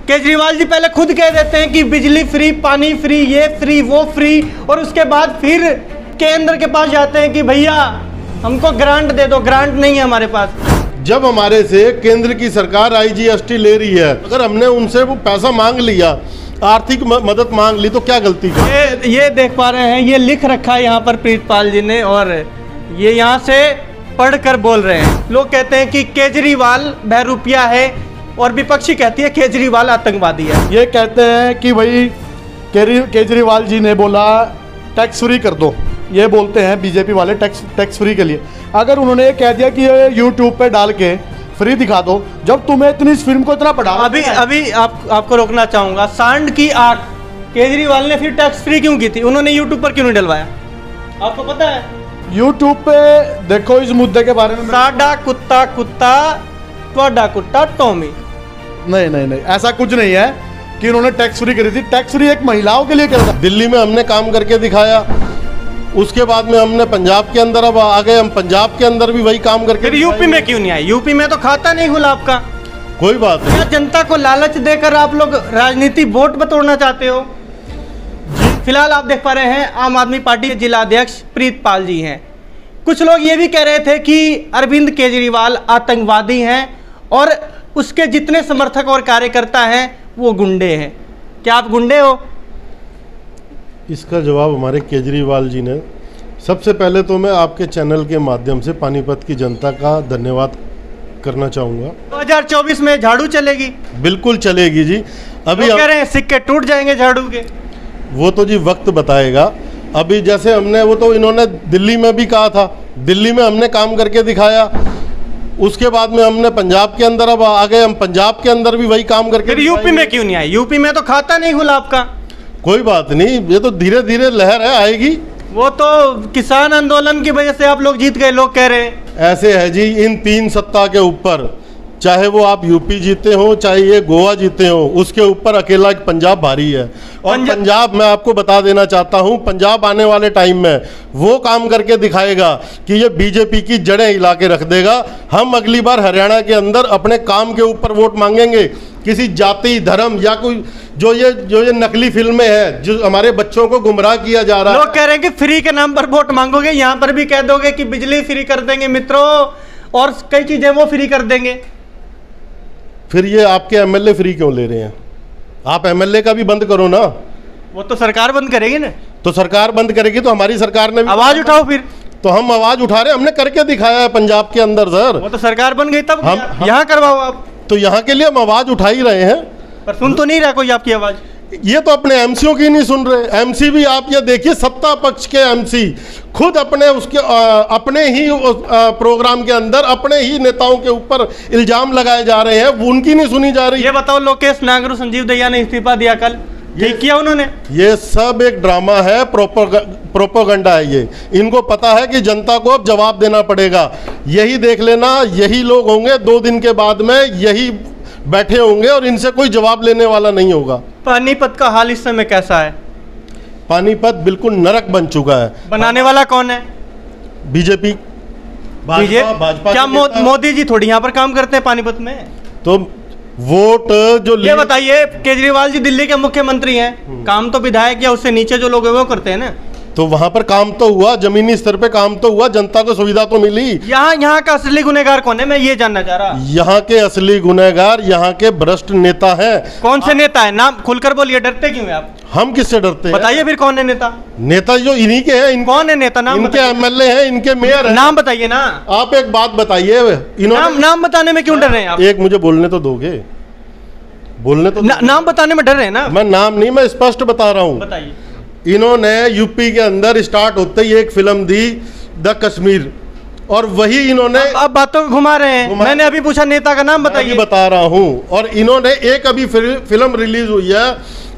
केजरीवाल जी पहले खुद कह देते हैं कि बिजली फ्री, पानी फ्री, ये फ्री, वो फ्री, और उसके बाद फिर केंद्र के पास जाते हैं कि भैया हमको ग्रांट दे दो। ग्रांट नहीं है हमारे पास। जब हमारे से केंद्र की सरकार IGST ले रही है, अगर हमने उनसे वो पैसा मांग लिया, आर्थिक मदद मांग ली, तो क्या गलती की? ये देख पा रहे हैं, ये लिख रखा है यहाँ पर प्रीतपाल जी ने, और ये यहाँ से पढ़कर बोल रहे हैं। लोग कहते हैं कि केजरीवाल बहरूपिया है और विपक्षी कहती है केजरीवाल आतंकवादी है। ये कहते हैं कि भाई केजरीवाल जी ने बोला टैक्स फ्री कर दो, ये बोलते हैं बीजेपी वाले टैक्स फ्री के लिए। अगर उन्होंने ये कह दिया कि ये यूट्यूब पे डाल के फ्री दिखा दो, जब तुम्हें इतनी इस फिल्म को इतना पढ़ा। अभी आपको रोकना चाहूंगा। सांड की आग केजरीवाल ने फिर टैक्स फ्री क्यों की थी? उन्होंने यूट्यूब पर क्यों नहीं डलवाया? आपको पता है? यूट्यूब पे देखो इस मुद्दे के बारे में। साडा कुत्ता कुत्ता, त्वाडा कुत्ता टॉमी। नहीं, ऐसा कुछ नहीं है कि उन्होंने टैक्स फ्री करी थी। टैक्स फ्री एक महिलाओं के लिए कर था। दिल्ली में हमने काम करके दिखाया, उसके बाद में हमने पंजाब के अंदर अब आ गए, हम पंजाब के अंदर भी वही काम करके। फिर यूपी में क्यों नहीं आए? यूपी में तो खाता नहीं गुलाब का। कोई बात नहीं। क्या जनता को लालच देकर आप लोग राजनीति वोट बटोरना चाहते हो? फिलहाल आप देख पा रहे हैं आम आदमी पार्टी के जिला अध्यक्ष प्रीतपाल जी हैं। कुछ लोग ये भी कह रहे थे कि अरविंद केजरीवाल आतंकवादी हैं और उसके जितने समर्थक और कार्यकर्ता हैं वो गुंडे हैं। क्या आप गुंडे हो? इसका जवाब हमारे केजरीवाल जी ने। सबसे पहले तो मैं आपके चैनल के माध्यम से पानीपत की जनता का धन्यवाद करना चाहूँगा। 2024 में झाड़ू चलेगी? बिल्कुल चलेगी जी। अभी कह रहे हैं सिक्के टूट जाएंगे झाड़ू के। वो तो जी वक्त बताएगा। अभी जैसे हमने, वो तो इन्होंने दिल्ली में भी कहा था, दिल्ली में हमने काम करके दिखाया, उसके बाद में हमने पंजाब के अंदर अब आ गए, हम पंजाब के अंदर भी वही काम करके। फिर यूपी में क्यों नहीं आए? यूपी में तो खाता नहीं गुलाब का। कोई बात नहीं, ये तो धीरे धीरे लहर है, आएगी। वो तो किसान आंदोलन की वजह से आप लोग जीत गए, लोग कह रहे हैं। ऐसे है जी, इन 3 सत्ता के ऊपर, चाहे वो आप यूपी जीते हो, चाहे ये गोवा जीते हो, उसके ऊपर अकेला पंजाब भारी है। और पंजाब, मैं आपको बता देना चाहता हूं, पंजाब आने वाले टाइम में वो काम करके दिखाएगा कि ये बीजेपी की जड़ें हिला के रख देगा। हम अगली बार हरियाणा के अंदर अपने काम के ऊपर वोट मांगेंगे। किसी जाति, धर्म या कोई जो ये नकली फिल्में हैं, जो हमारे बच्चों को गुमराह किया जा रहा है। लोग कह रहे हैं कि फ्री के नाम पर वोट मांगोगे, यहाँ पर भी कह दोगे कि बिजली फ्री कर देंगे मित्रों, और कई चीजें वो फ्री कर देंगे। फिर ये आपके MLA फ्री क्यों ले रहे हैं? आप MLA का भी बंद करो ना। वो तो सरकार बंद करेगी ना। तो सरकार बंद करेगी तो हमारी सरकार ने भी आवाज उठाओ। फिर तो हम आवाज उठा रहे हैं, हमने करके दिखाया है पंजाब के अंदर सर। वो तो सरकार बन गई तब हम यहाँ करवाओ आप। तो यहाँ के लिए हम आवाज उठा ही रहे हैं, पर सुन तो नहीं रहा कोई आपकी आवाज। ये तो अपने MC की नहीं सुन रहे। MC भी आप ये देखिए, सत्ता पक्ष के MC खुद अपने ही प्रोग्राम के अंदर अपने ही नेताओं के ऊपर इल्जाम लगाए जा रहे हैं, वो उनकी नहीं सुनी जा रही। ये बताओ, लोकेश नागरू, संजीव दहिया ने इस्तीफा दिया कल, ठीक किया उन्होंने? ये सब एक ड्रामा है, प्रोपोगंडा है ये। इनको पता है कि जनता को अब जवाब देना पड़ेगा। यही देख लेना, यही लोग होंगे 2 दिन के बाद में, यही बैठे होंगे और इनसे कोई जवाब लेने वाला नहीं होगा। पानीपत का हाल इस समय कैसा है? पानीपत बिल्कुल नरक बन चुका है। बनाने वाला कौन है? बीजेपी, भाजपा। क्या मोदी जी थोड़ी यहाँ पर काम करते हैं पानीपत में? तो वोट जो ये बताइए, केजरीवाल जी दिल्ली के मुख्यमंत्री हैं, काम तो विधायक या उससे नीचे जो लोग हैं वो करते हैं ना। तो वहां पर काम तो हुआ, जमीनी स्तर पे काम तो हुआ, जनता को सुविधा तो मिली। यहाँ का असली गुनहगार कौन है, मैं ये जानना चाह रहा। यहाँ के असली गुनहगार यहाँ के भ्रष्ट नेता हैं। कौन से नेता है? नाम खुलकर बोलिए, डरते क्यों हैं आप? हम किससे डरते हैं? बताइए फिर कौन है नेता? नेता जो इन्हीं के हैं। कौन है नेता? नाम इनके MLA हैं, इनके मेयर हैं। नाम बताइए ना। आप एक बात बताइए, नाम बताने में क्यों डर रहे हैं आप? एक मुझे बोलने तो दोगे? बोलने तो नाम बताने में डर रहे हैं ना। मैं नाम नहीं, मैं स्पष्ट बता रहा हूँ। बताइए। इन्होंने यूपी के अंदर स्टार्ट होते ही एक फिल्म दी, द कश्मीर, और वही इन्होंने अब बातों को घुमा रहे हैं। मैंने अभी पूछा नेता का नाम बताइए। बता रहा हूँ। और इन्होंने एक अभी फिल्म रिलीज हुई है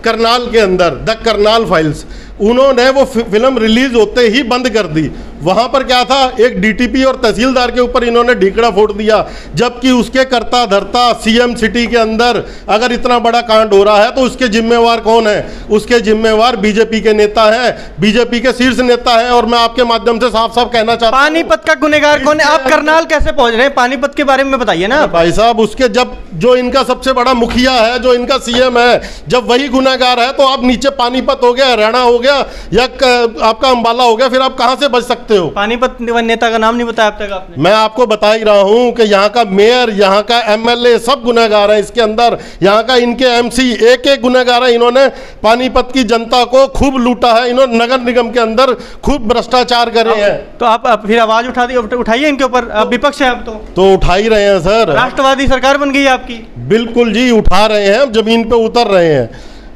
करनाल के अंदर, द करनाल फाइल्स, उन्होंने वो फिल्म रिलीज होते ही बंद कर दी। वहां पर क्या था, एक डीटीपी और तहसीलदार के ऊपर इन्होंने ढीकड़ा फोड़ दिया, जबकि उसके करता धरता सीएम सिटी के अंदर अगर इतना बड़ा कांड हो रहा है तो उसके जिम्मेवार कौन है? उसके जिम्मेवार बीजेपी के नेता हैं, बीजेपी के शीर्ष नेता हैं। और मैं आपके माध्यम से साफ साफ कहना चाहता हूं, पानीपत का गुनहगार कौन है? आप करनाल कैसे पहुंच रहे हैं? पानीपत के बारे में बताइए ना भाई साहब। उसके जब जो इनका सबसे बड़ा मुखिया है, जो इनका सीएम है, जब वही गुनहगार है तो आप नीचे पानीपत हो गया, हरियाणा हो गया या आपका अंबाला हो गया, फिर आप कहां से बच सकते हो? पानीपत नेता का नाम नहीं बताया अब तक आपने। मैं आपको बता ही रहा हूं कि यहाँ का मेयर, यहाँ का एमएलए सब गुनहगार है इसके अंदर। यहाँ का इनके एमसी एक एक गुनहगार है। इन्होंने पानीपत की जनता को खूब लूटा है, इन्होंने नगर निगम के अंदर खूब भ्रष्टाचार करे हैं। तो आप फिर आवाज उठाइए इनके ऊपर, विपक्ष है अब तो उठा ही रहे हैं सर। राष्ट्रवादी सरकार बन गई आपकी। बिल्कुल जी, उठा रहे हैं, हम जमीन पे उतर रहे हैं।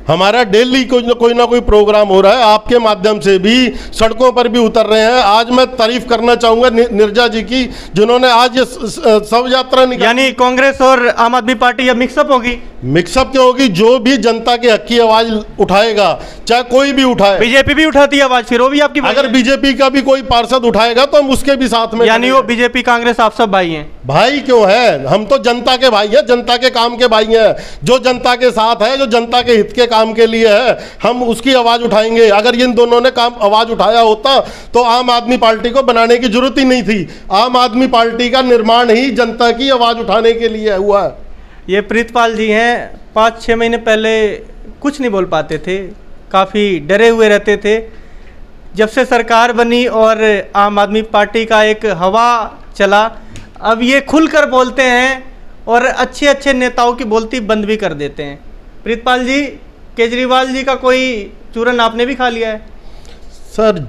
हमारा डेली कोई ना कोई प्रोग्राम हो रहा है, आपके माध्यम से भी सड़कों पर भी उतर रहे हैं। आज मैं तारीफ करना चाहूंगा निर्जा जी की, जिन्होंने आज ये शव यात्रा निकाली। यानी कांग्रेस और आम आदमी पार्टी अब मिक्सअप होगी? मिक्सअप क्यों होगी? जो भी जनता के हक की आवाज उठाएगा, चाहे कोई भी उठाए। बीजेपी भी उठाती है आवाज, फिर वो भी आपकी। अगर बीजेपी का भी कोई पार्षद उठाएगा तो हम उसके भी साथ में। यानी वो बीजेपी कांग्रेस आप सब भाई हैं? भाई क्यों है, हम तो जनता के भाई हैं, जनता के काम के भाई हैं। जो जनता के साथ है, जो जनता के हित के काम के लिए है, हम उसकी आवाज उठाएंगे। अगर इन दोनों ने काम आवाज उठाया होता तो आम आदमी पार्टी को बनाने की जरूरत ही नहीं थी। आम आदमी पार्टी का निर्माण ही जनता की आवाज उठाने के लिए हुआ है। ये प्रीतपाल जी हैं, 5-6 महीने पहले कुछ नहीं बोल पाते थे, काफ़ी डरे हुए रहते थे। जब से सरकार बनी और आम आदमी पार्टी का एक हवा चला, अब ये खुलकर बोलते हैं और अच्छे अच्छे नेताओं की बोलती बंद भी कर देते हैं। प्रीतपाल जी, केजरीवाल जी का कोई चूरन आपने भी खा लिया है? सर,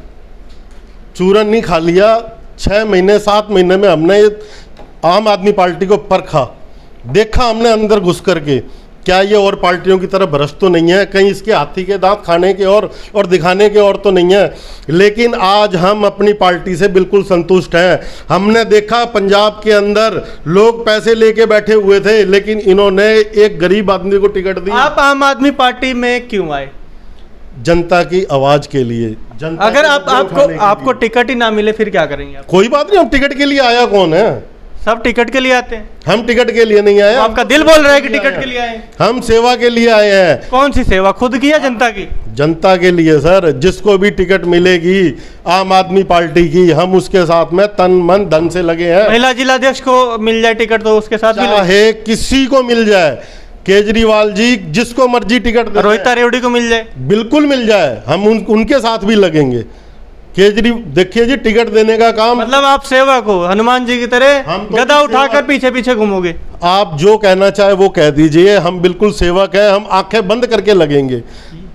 चूरन नहीं खा लिया। 6 महीने 7 महीने में हमने आम आदमी पार्टी को परखा, देखा हमने अंदर घुस करके, क्या ये और पार्टियों की तरह भ्रष्ट तो नहीं है, कहीं इसके हाथी के दांत खाने के और दिखाने के और तो नहीं है। लेकिन आज हम अपनी पार्टी से बिल्कुल संतुष्ट हैं। हमने देखा पंजाब के अंदर लोग पैसे लेके बैठे हुए थे, लेकिन इन्होंने एक गरीब आदमी को टिकट दी। आप आम आदमी पार्टी में क्यों आए? जनता की आवाज के लिए। जनता अगर आपको टिकट ही ना मिले फिर क्या करेंगे आप? कोई बात नहीं, हम टिकट के लिए आया कौन है? सब टिकट के लिए आते हैं। हम टिकट के लिए नहीं आए। आपका दिल बोल रहा है कि टिकट के लिए आए। हम सेवा के लिए आए हैं। कौन सी सेवा, खुद की या जनता की? जनता के लिए सर। जिसको भी टिकट मिलेगी आम आदमी पार्टी की, हम उसके साथ में तन मन धन से लगे हैं। महिला जिलाध्यक्ष को मिल जाए टिकट तो उसके साथ भी लगे। चाहे किसी को मिल जाए, केजरीवाल जी जिसको मर्जी टिकट दे, रोहिता रेवड़ी को मिल जाए, बिल्कुल मिल जाए, हम उनके साथ भी लगेंगे। देखिए जी, टिकट देने का काम, मतलब आप सेवक हो, हनुमान जी की तरह तो गदा उठाकर पीछे पीछे घूमोगे। आप जो कहना चाहे वो कह दीजिए, हम बिल्कुल सेवक है, हम आंखें बंद करके लगेंगे।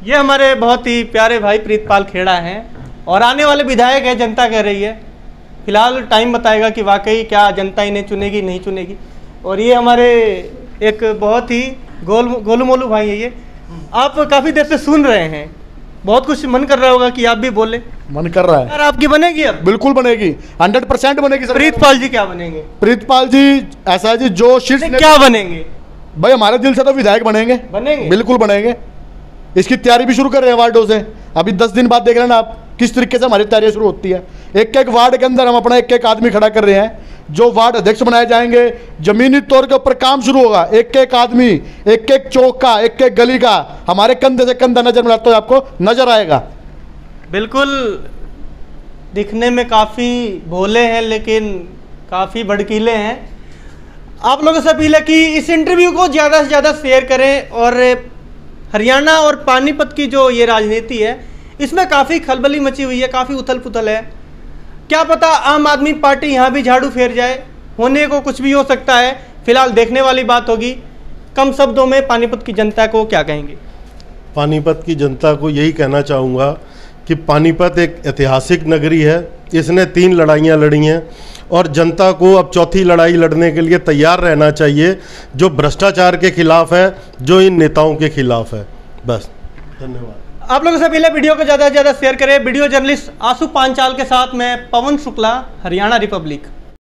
ये हमारे बहुत ही प्यारे भाई प्रीतपाल खेड़ा हैं और आने वाले विधायक है, जनता कह रही है। फिलहाल टाइम बताएगा कि वाकई क्या जनता इन्हें चुनेगी नहीं चुनेगी। और ये हमारे एक बहुत ही गोलू मोलू भाई है। ये आप काफ़ी देर से सुन रहे हैं, बहुत कुछ मन कर रहा होगा कि आप भी बोले। मन कर रहा है यार, आपकी बनेगी अब? बिल्कुल बनेगी, 100% बनेगी सर। प्रीतपाल जी क्या बनेंगे? प्रीतपाल जी ऐसा है जी, जो शीर्ष क्या बनेंगे भाई, हमारे दिल से तो विधायक बनेंगे। बिल्कुल बनेंगे। इसकी तैयारी भी शुरू कर रहे हैं वार्डों से। अभी 10 दिन बाद देख रहे हैं ना आप किस तरीके से हमारी तैयारी शुरू होती है। एक एक वार्ड के अंदर हम अपना एक एक आदमी खड़ा कर रहे हैं, जो वार्ड अध्यक्ष बनाए जाएंगे। जमीनी तौर के ऊपर काम शुरू होगा। एक एक आदमी, एक एक चौक का, एक एक गली का हमारे कंधे से कंधा नजर मिलाते हुए आपको नजर आएगा। बिल्कुल, दिखने में काफ़ी भोले हैं लेकिन काफ़ी भड़कीले हैं। आप लोगों से अपील है कि इस इंटरव्यू को ज़्यादा से ज़्यादा शेयर करें। और हरियाणा और पानीपत की जो ये राजनीति है, इसमें काफ़ी खलबली मची हुई है, काफ़ी उथल पुथल है। क्या पता आम आदमी पार्टी यहाँ भी झाड़ू फेर जाए, होने को कुछ भी हो सकता है। फिलहाल देखने वाली बात होगी। कम शब्दों में पानीपत की जनता को क्या कहेंगे? पानीपत की जनता को यही कहना चाहूँगा कि पानीपत एक ऐतिहासिक नगरी है। इसने 3 लड़ाइयाँ लड़ी हैं और जनता को अब 4थी लड़ाई लड़ने के लिए तैयार रहना चाहिए, जो भ्रष्टाचार के खिलाफ है, जो इन नेताओं के खिलाफ है। बस, धन्यवाद। आप लोगों से पहले वीडियो को ज़्यादा से ज़्यादा शेयर करें। वीडियो जर्नलिस्ट आशु पांचाल के साथ मैं पवन शुक्ला, हरियाणा रिपब्लिक।